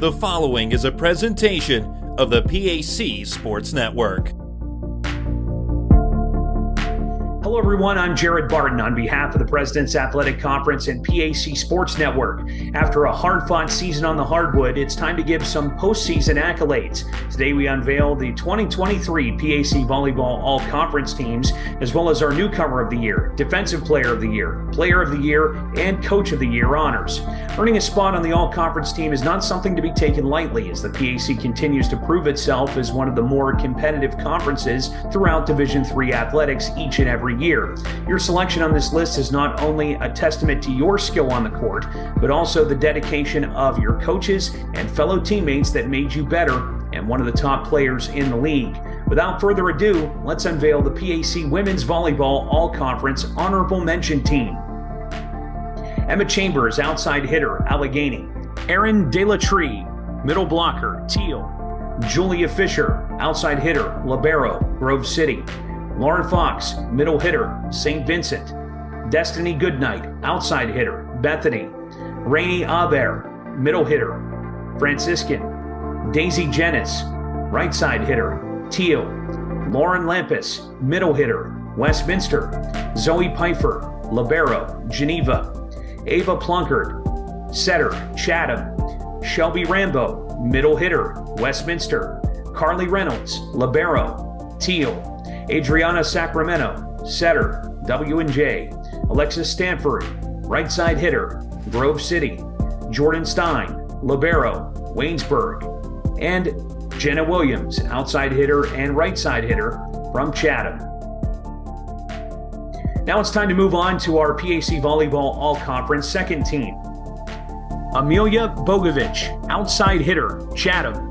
The following is a presentation of the PAC Sports Network. Hello everyone, I'm Jared Barton on behalf of the President's Athletic Conference and PAC Sports Network. After a hard-fought season on the hardwood, it's time to give some postseason accolades. Today we unveil the 2023 PAC Volleyball All-Conference teams, as well as our Newcomer of the Year, Defensive Player of the Year, Player of the Year, and Coach of the Year honors. Earning a spot on the All-Conference team is not something to be taken lightly, as the PAC continues to prove itself as one of the more competitive conferences throughout Division III athletics each and every year. Your selection on this list is not only a testament to your skill on the court, but also the dedication of your coaches and fellow teammates that made you better and one of the top players in the league. Without further ado, let's unveil the PAC Women's Volleyball All-Conference Honorable Mention Team. Emma Chambers, outside hitter, Allegheny. Erin DeLaTree, middle blocker, Teal. Julia Fisher, outside hitter, Libero, Grove City. Lauren Fox, middle hitter, St. Vincent. Destiny Goodnight, outside hitter, Bethany. Rainey Aber, middle hitter, Franciscan. Daisy Jennis, right side hitter, Teal. Lauren Lampus, middle hitter, Westminster. Zoe Pfeiffer, libero, Geneva. Ava Plunkard, setter, Chatham. Shelby Rambo, middle hitter, Westminster. Carly Reynolds, libero, Teal. Adriana Sacramento, setter, W&J. Alexis Stanford, right side hitter, Grove City. Jordan Stein, libero, Waynesburg. And Jenna Williams, outside hitter and right side hitter from Chatham. Now it's time to move on to our PAC Volleyball All-Conference second team. Amelia Bogovich, outside hitter, Chatham.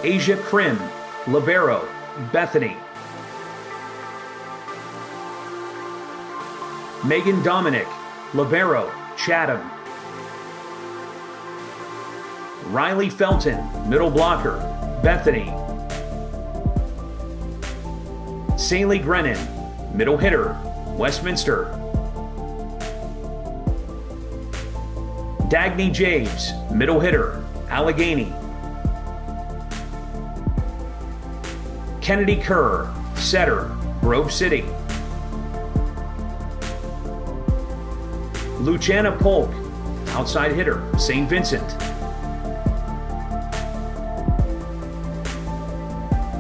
Asia Krim, libero, Bethany. Megan Dominic, libero, Chatham. Riley Felton, middle blocker, Bethany. Saley Grennan, middle hitter, Westminster. Dagny James, middle hitter, Allegheny. Kennedy Kerr, setter, Grove City. Luciana Polk, outside hitter, St. Vincent.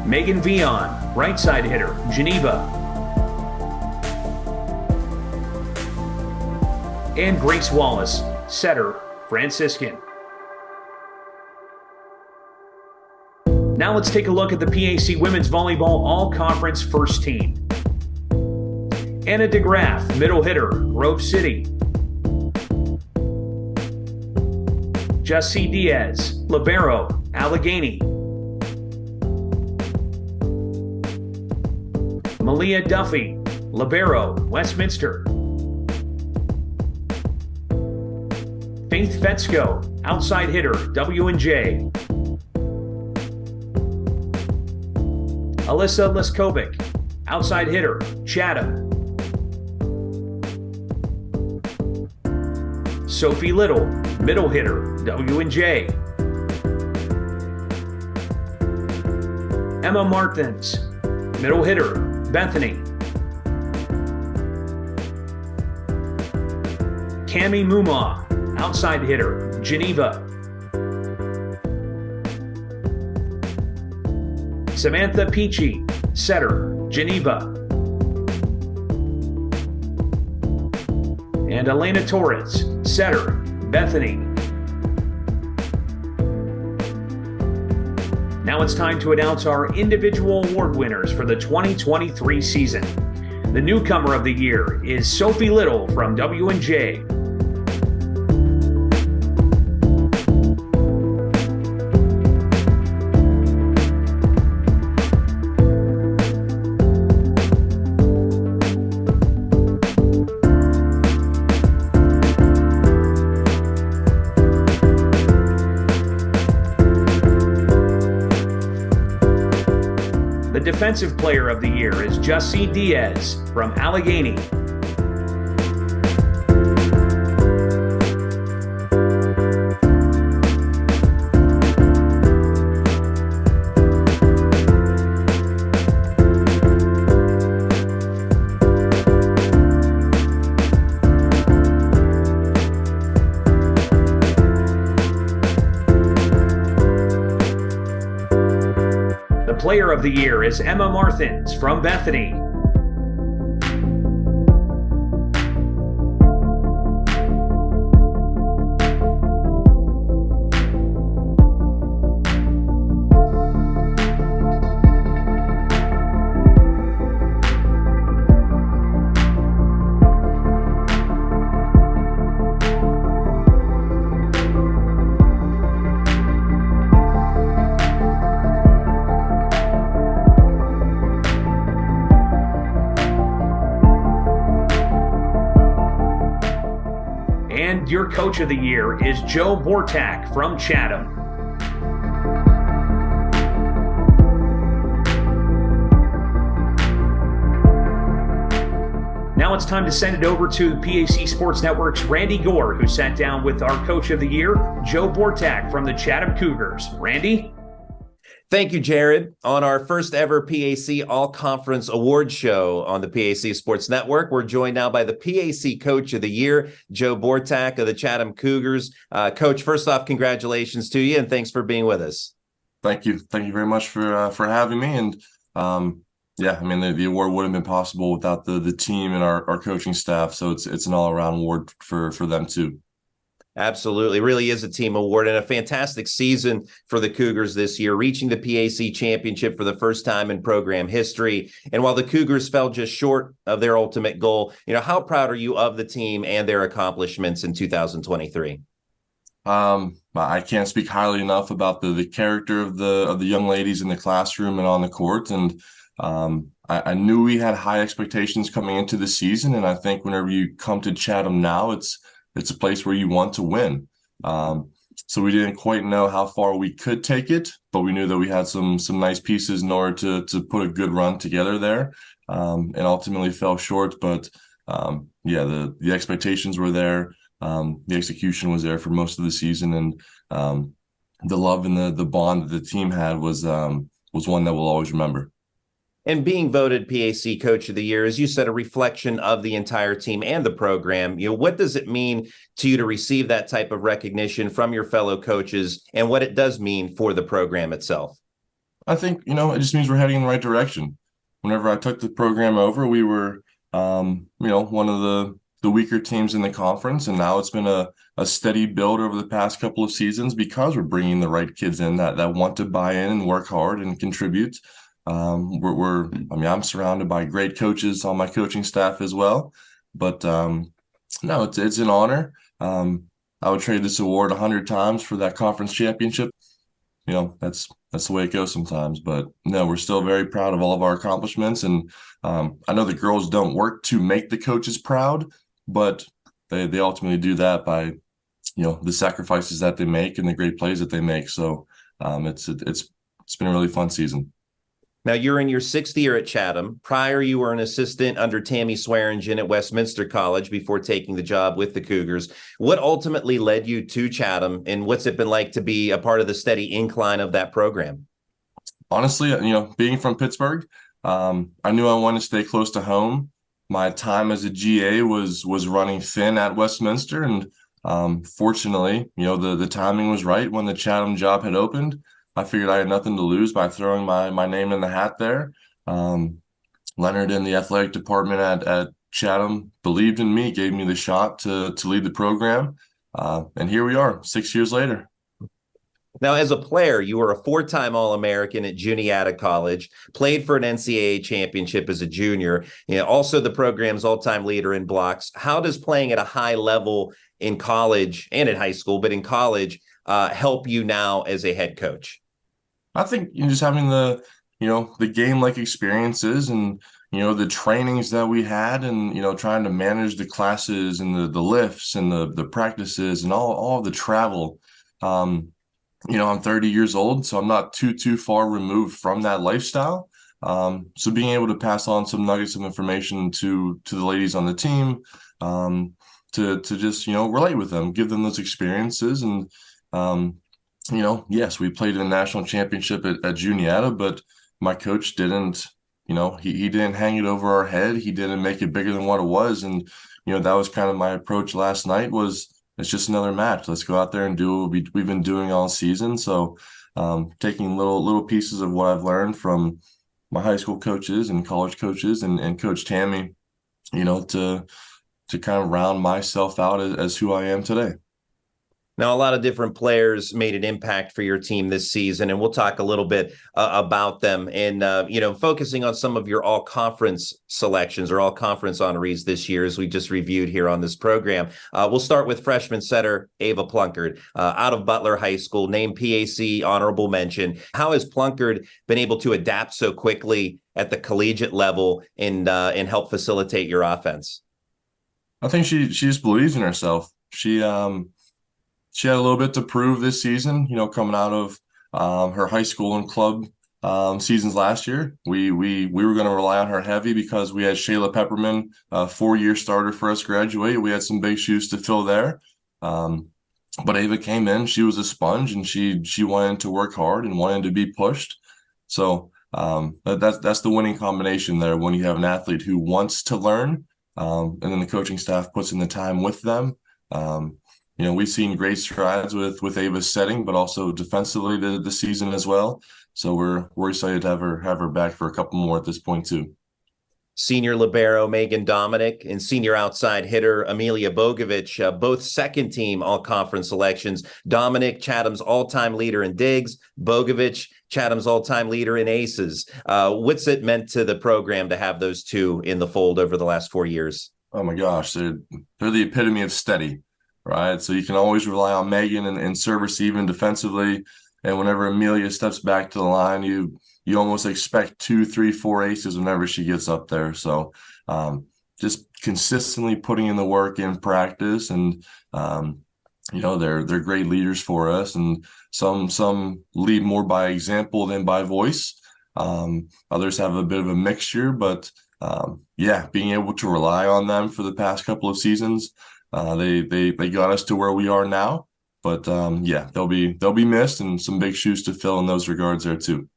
Megan Vion, right side hitter, Geneva. And Grace Wallace, setter, Franciscan. Now let's take a look at the PAC Women's Volleyball All-Conference first team. Anna DeGraff, middle hitter, Grove City. Jessie Diaz, libero, Allegheny. Malia Duffy, libero, Westminster. Faith Fetzko, outside hitter, W&J. Alyssa Leskovic, outside hitter, Chatham. Sophie Little, middle hitter, W&J. Emma Martins, middle hitter, Bethany. Cami Muma, outside hitter, Geneva. Samantha Peachy, setter, Geneva. And Elena Torres, setter, Bethany. Now it's time to announce our individual award winners for the 2023 season. The Newcomer of the Year is Sophie Little from W&J. The Defensive Player of the Year is Jessie Diaz from Allegheny. Player of the Year is Emma Marthins from Bethany. And your Coach of the Year is Joe Bortak from Chatham. Now it's time to send it over to the PAC Sports Network's Randy Gore, who sat down with our Coach of the Year, Joe Bortak from the Chatham Cougars. Randy? Thank you, Jared. On our first ever PAC All-Conference Award Show on the PAC Sports Network, we're joined now by the PAC Coach of the Year, Joe Bortak of the Chatham Cougars. Coach, first off, congratulations to you, and thanks for being with us. Thank you. Thank you very much for having me. And yeah, I mean, the award wouldn't have been possible without the team and our coaching staff. So it's an all-around award for them too. Absolutely. Really is a team award and a fantastic season for the Cougars this year, reaching the PAC championship for the first time in program history. And while the Cougars fell just short of their ultimate goal, how proud are you of the team and their accomplishments in 2023? I can't speak highly enough about the character of the young ladies in the classroom and on the court. And I knew we had high expectations coming into the season. And I think whenever you come to Chatham now, it's a place where you want to win. So we didn't quite know how far we could take it, but we knew that we had some nice pieces in order to put a good run together there, and ultimately fell short. But yeah, the expectations were there. The execution was there for most of the season, and the love and the bond that the team had was one that we'll always remember. And being voted PAC Coach of the Year, as you said, a reflection of the entire team and the program. What does it mean to you to receive that type of recognition from your fellow coaches, and what it does mean for the program itself? I think, it just means we're heading in the right direction. Whenever I took the program over, we were, one of the weaker teams in the conference, and now it's been a steady build over the past couple of seasons because we're bringing the right kids in that want to buy in and work hard and contribute. I'm surrounded by great coaches on my coaching staff as well, but no, it's an honor. I would trade this award 100 times for that conference championship. That's the way it goes sometimes, but no, we're still very proud of all of our accomplishments. And I know the girls don't work to make the coaches proud, but they ultimately do that by, the sacrifices that they make and the great plays that they make. So it's been a really fun season. Now, you're in your sixth year at Chatham. Prior, you were an assistant under Tammy Swearingen at Westminster College before taking the job with the Cougars. What ultimately led you to Chatham, and what's it been like to be a part of the steady incline of that program? Honestly, being from Pittsburgh, I knew I wanted to stay close to home. My time as a GA was running thin at Westminster, and fortunately, the timing was right when the Chatham job had opened. I figured I had nothing to lose by throwing my name in the hat there. Leonard in the athletic department at Chatham believed in me, gave me the shot to lead the program. And here we are 6 years later. Now, as a player, you were a four-time All-American at Juniata College, played for an NCAA championship as a junior, also the program's all-time leader in blocks. How does playing at a high level in college and in high school, but in college, help you now as a head coach? I think just having the game-like experiences and, the trainings that we had and, trying to manage the classes and the lifts and the practices and all of the travel. I'm 30 years old, so I'm not too far removed from that lifestyle. So being able to pass on some nuggets of information to the ladies on the team, to just, relate with them, give them those experiences. And, yes, we played in the national championship at Juniata, but my coach didn't, he didn't hang it over our head. He didn't make it bigger than what it was. And, that was kind of my approach last night was, it's just another match. Let's go out there and do what we've been doing all season. So taking little pieces of what I've learned from my high school coaches and college coaches and Coach Tammy, to kind of round myself out as who I am today. Now, a lot of different players made an impact for your team this season, and we'll talk a little bit about them and, focusing on some of your all-conference selections or all-conference honorees this year, as we just reviewed here on this program. We'll start with freshman setter Ava Plunkard out of Butler High School, named PAC honorable mention. How has Plunkard been able to adapt so quickly at the collegiate level and help facilitate your offense? I think she just believes in herself. She had a little bit to prove this season, coming out of her high school and club seasons last year. We were going to rely on her heavy because we had Shayla Pepperman, a 4-year starter for us, graduate. We had some big shoes to fill there. But Ava came in, she was a sponge, and she wanted to work hard and wanted to be pushed. So that's the winning combination there when you have an athlete who wants to learn, and then the coaching staff puts in the time with them. We've seen great strides with Ava's setting, but also defensively the season as well. So we're excited to have her back for a couple more at this point too. Senior libero Megan Dominic and senior outside hitter Amelia Bogovich, both second team all-conference selections. Dominic, Chatham's all-time leader in digs. Bogovich, Chatham's all-time leader in aces. What's it meant to the program to have those two in the fold over the last 4 years? Oh my gosh, they're the epitome of steady. Right. So you can always rely on Megan and serve receive and defensively. And whenever Amelia steps back to the line, you almost expect 2, 3, 4 aces whenever she gets up there. So just consistently putting in the work in practice, and they're great leaders for us. And some lead more by example than by voice. Others have a bit of a mixture, but being able to rely on them for the past couple of seasons. They got us to where we are now, but they'll be missed, and some big shoes to fill in those regards there too.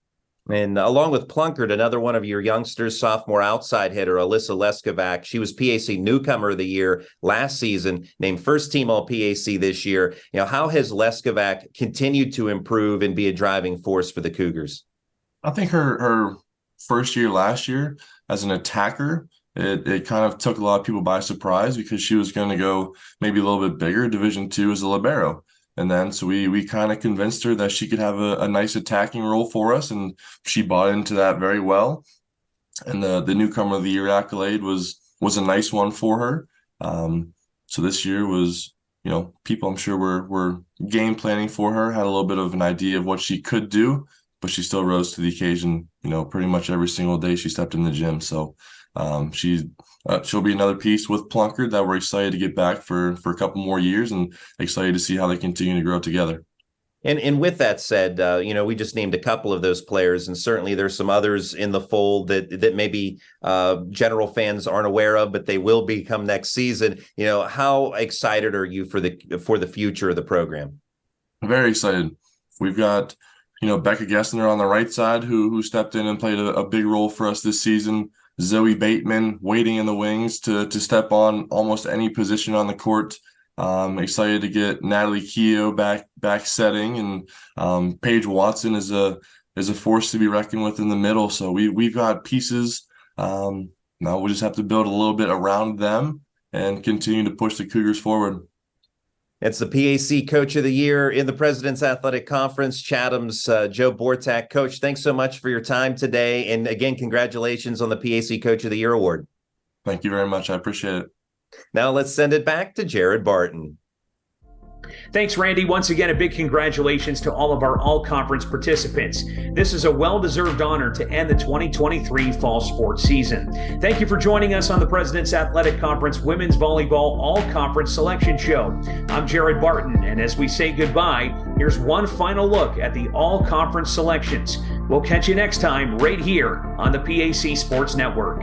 And along with Plunkard, another one of your youngsters, sophomore outside hitter Alyssa Leskovac. She was PAC Newcomer of the Year last season, named first team All PAC this year. How has Leskovac continued to improve and be a driving force for the Cougars? I think her first year last year as an attacker, it kind of took a lot of people by surprise because she was going to go maybe a little bit bigger, Division II as a libero. And then so we kind of convinced her that she could have a nice attacking role for us, and she bought into that very well. And the Newcomer of the Year accolade was a nice one for her. So this year was, people I'm sure were game planning for her, had a little bit of an idea of what she could do, but she still rose to the occasion, pretty much every single day she stepped in the gym. So she'll be another piece with Plunkard that we're excited to get back for a couple more years, and excited to see how they continue to grow together. And with that said, we just named a couple of those players, and certainly there's some others in the fold that maybe general fans aren't aware of, but they will be come next season. How excited are you for the future of the program? Very excited. We've got Becca Gessner on the right side who stepped in and played a big role for us this season. Zoe Bateman waiting in the wings to step on almost any position on the court. Excited to get Natalie Keogh back setting, and Paige Watson is a force to be reckoned with in the middle. So we've got pieces. Now we just have to build a little bit around them and continue to push the Cougars forward. It's the PAC Coach of the Year in the President's Athletic Conference, Chatham's Joe Bortak. Coach, thanks so much for your time today. And again, congratulations on the PAC Coach of the Year award. Thank you very much. I appreciate it. Now let's send it back to Jared Barton. Thanks, Randy. Once again, a big congratulations to all of our all-conference participants. This is a well-deserved honor to end the 2023 fall sports season. Thank you for joining us on the President's Athletic Conference Women's Volleyball All-Conference Selection Show. I'm Jared Barton, and as we say goodbye, here's one final look at the all-conference selections. We'll catch you next time right here on the PAC Sports Network.